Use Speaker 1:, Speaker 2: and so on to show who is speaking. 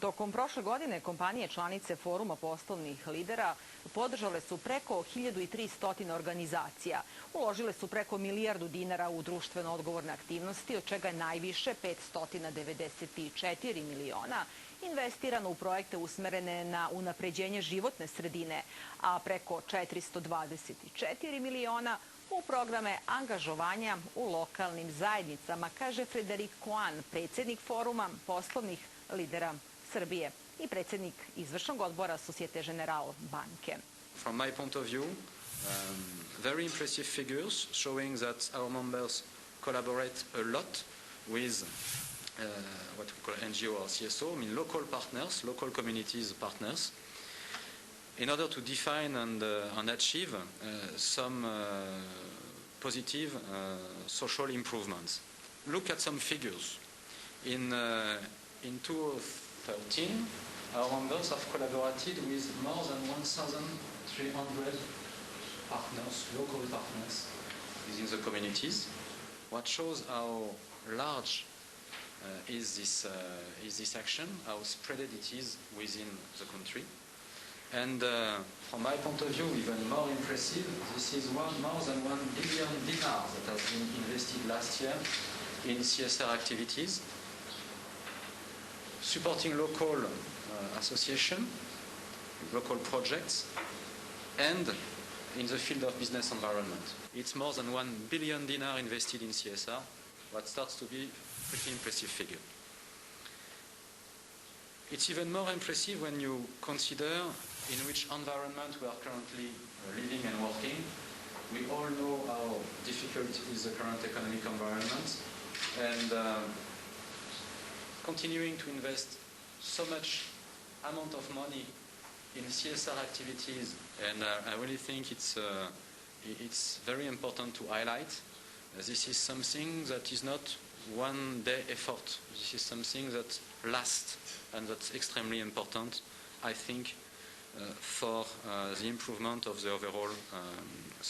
Speaker 1: Tokom prošle godine kompanije članice Foruma poslovnih lidera podržale su preko 1300 organizacija. Uložile su preko milijardu dinara u društveno odgovorne aktivnosti, od čega je najviše 594 miliona investirano u projekte usmerene na unapređenje životne sredine, a preko 424 miliona u programe angažovanja u lokalnim zajednicama, kaže Frederik Koan, predsjednik Foruma poslovnih lidera Srbije i predsjednik izvršnog odbora Societe Generale banke.
Speaker 2: From my point of view, very impressive figures showing that our members collaborate a lot with what we call NGO or CSO, I mean local partners, local communities partners, in order to define and achieve some positive social improvements. Look at some figures. In 2013, our members have collaborated with more than 1,300 partners, local partners, within the communities. What shows how large is this action, how spread it is within the country. And from my point of view, even more impressive, this is more than 1 billion dinars that has been invested last year in CSR activities, supporting local associations, local projects, and in the field of business environment. It's more than 1 billion dinar invested in CSR, what starts to be a pretty impressive figure. It's even more impressive when you consider in which environment we are currently living and working. We all know how difficult is the current economic environment, and continuing to invest so much amount of money in CSR activities, and I really think it's very important to highlight. This is something that is not one day effort. This is something that lasts, and that's extremely important, I think, for the improvement of the overall